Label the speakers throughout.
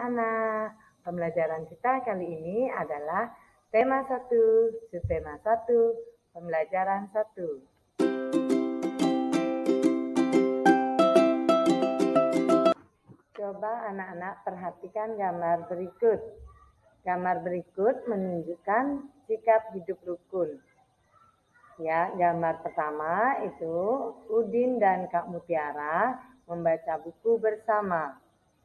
Speaker 1: anak-anak, pembelajaran kita kali ini adalah tema 1, subtema 1, pembelajaran 1. Coba anak-anak perhatikan gambar berikut. Gambar berikut menunjukkan sikap hidup rukun. Ya, gambar pertama itu Udin dan Kak Mutiara membaca buku bersama.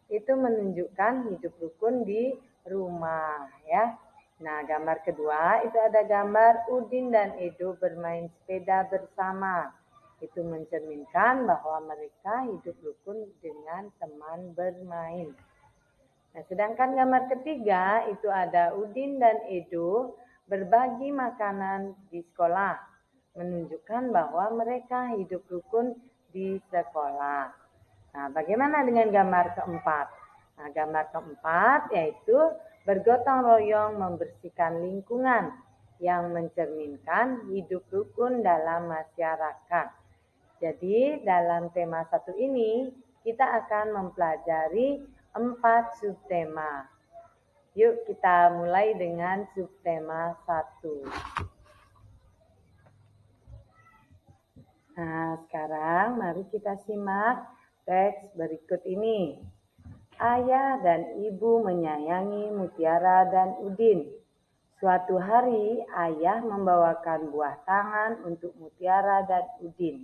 Speaker 1: Itu menunjukkan hidup rukun di rumah ya. Nah, gambar kedua itu ada gambar Udin dan Edo bermain sepeda bersama. Itu mencerminkan bahwa mereka hidup rukun dengan teman bermain. Nah, sedangkan gambar ketiga itu ada Udin dan Edo berbagi makanan di sekolah, menunjukkan bahwa mereka hidup rukun di sekolah. Nah, bagaimana dengan gambar keempat? Nah, gambar keempat yaitu bergotong royong membersihkan lingkungan yang mencerminkan hidup rukun dalam masyarakat. Jadi, dalam tema 1 ini kita akan mempelajari 4 subtema. Yuk kita mulai dengan subtema 1. Nah, sekarang mari kita simak teks berikut ini. Ayah dan ibu menyayangi Mutiara dan Udin. Suatu hari ayah membawakan buah tangan untuk Mutiara dan Udin.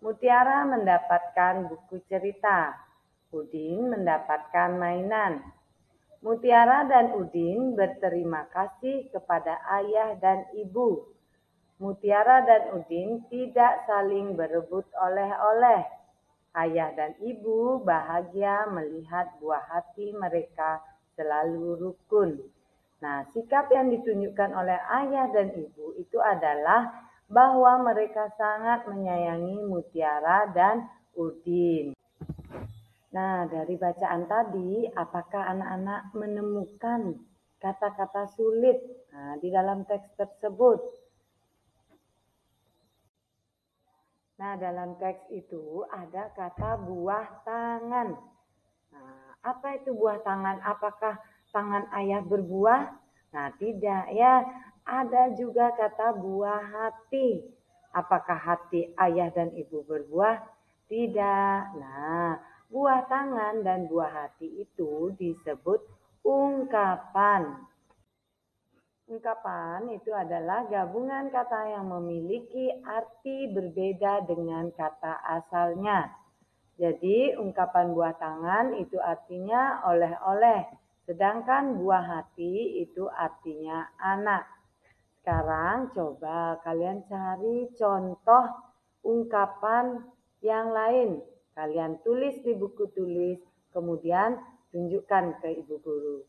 Speaker 1: Mutiara mendapatkan buku cerita. Udin mendapatkan mainan. Mutiara dan Udin berterima kasih kepada ayah dan ibu. Mutiara dan Udin tidak saling berebut oleh-oleh. Ayah dan ibu bahagia melihat buah hati mereka selalu rukun. Nah, sikap yang ditunjukkan oleh ayah dan ibu itu adalah bahwa mereka sangat menyayangi Mutiara dan Udin. Nah, dari bacaan tadi, apakah anak-anak menemukan kata-kata sulit di dalam teks tersebut? Nah, dalam teks itu ada kata buah tangan. Nah, apa itu buah tangan? Apakah tangan ayah berbuah? Nah, tidak ya. Ada juga kata buah hati. Apakah hati ayah dan ibu berbuah? Tidak. Nah, buah tangan dan buah hati itu disebut ungkapan. Ungkapan itu adalah gabungan kata yang memiliki arti berbeda dengan kata asalnya. Jadi ungkapan buah tangan itu artinya oleh-oleh, sedangkan buah hati itu artinya anak. Sekarang coba kalian cari contoh ungkapan yang lain. Kalian tulis di buku tulis, kemudian tunjukkan ke ibu guru.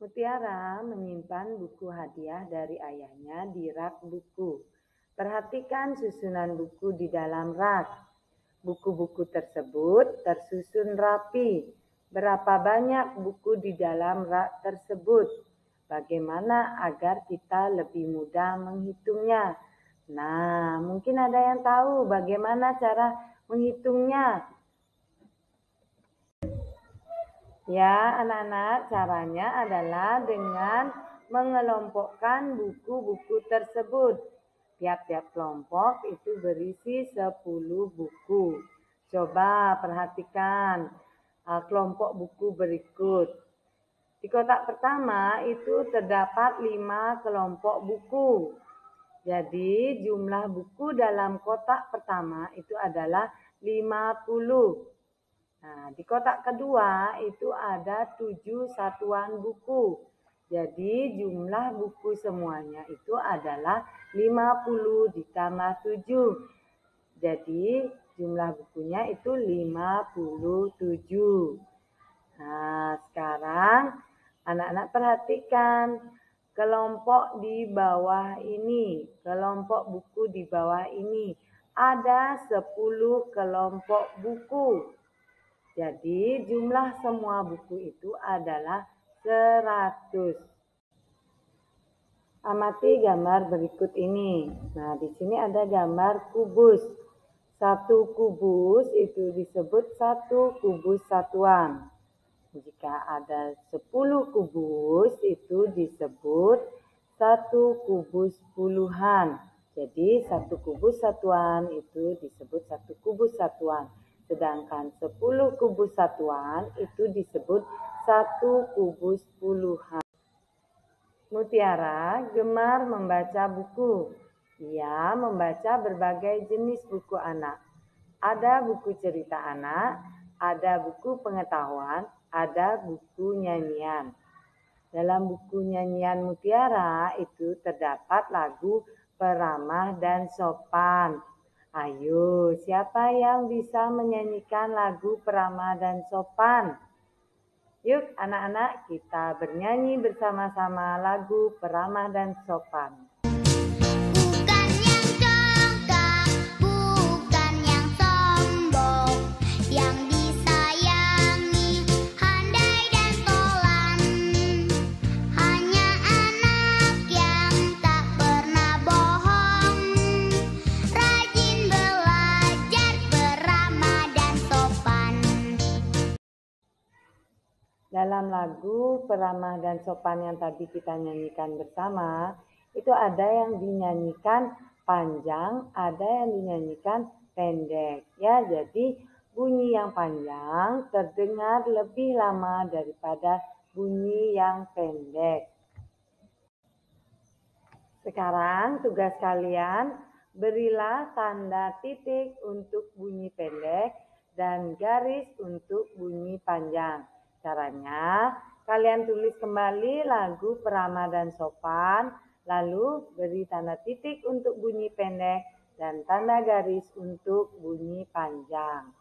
Speaker 1: Mutiara menyimpan buku hadiah dari ayahnya di rak buku. Perhatikan susunan buku di dalam rak. Buku-buku tersebut tersusun rapi. Berapa banyak buku di dalam rak tersebut? Bagaimana agar kita lebih mudah menghitungnya? Nah, mungkin ada yang tahu bagaimana cara menghitungnya. Ya, anak-anak, caranya adalah dengan mengelompokkan buku-buku tersebut. Tiap-tiap kelompok itu berisi 10 buku. Coba perhatikan kelompok buku berikut. Di kotak pertama itu terdapat 5 kelompok buku. Jadi jumlah buku dalam kotak pertama itu adalah 50. Nah, di kotak kedua itu ada 7 satuan buku. Jadi jumlah buku semuanya itu adalah 50 ditambah 7. Jadi jumlah bukunya itu 57. Nah, sekarang anak-anak perhatikan kelompok di bawah ini. Kelompok buku di bawah ini. Ada 10 kelompok buku. Jadi jumlah semua buku itu adalah 100. Amati gambar berikut ini. Nah, di sini ada gambar kubus. Satu kubus itu disebut satu kubus satuan. Jika ada 10 kubus itu disebut satu kubus puluhan. Jadi satu kubus satuan itu disebut satu kubus satuan. Sedangkan 10 kubus satuan itu disebut satu kubus puluhan. Mutiara gemar membaca buku. Ia membaca berbagai jenis buku anak. Ada buku cerita anak, ada buku pengetahuan, ada buku nyanyian. Dalam buku nyanyian Mutiara itu terdapat lagu peramah dan sopan. Ayo, siapa yang bisa menyanyikan lagu peramah dan sopan? Yuk anak-anak, kita bernyanyi bersama-sama lagu peramah dan sopan.
Speaker 2: Bukan yang congkak, bukan yang sombong, yang disayangi, handai dan tolan. Hanya anak yang tak pernah bohong, rajin belajar peramah dan sopan.
Speaker 1: Dalam lagu peramah dan sopan yang tadi kita nyanyikan bersama, itu ada yang dinyanyikan panjang, ada yang dinyanyikan pendek. Ya, jadi bunyi yang panjang terdengar lebih lama daripada bunyi yang pendek. Sekarang tugas kalian, berilah tanda titik untuk bunyi pendek dan garis untuk bunyi panjang. Caranya, kalian tulis kembali lagu peramah dan sopan, lalu beri tanda titik untuk bunyi pendek dan tanda garis untuk bunyi panjang.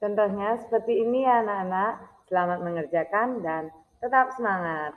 Speaker 1: Contohnya seperti ini ya anak-anak. Selamat mengerjakan dan tetap semangat.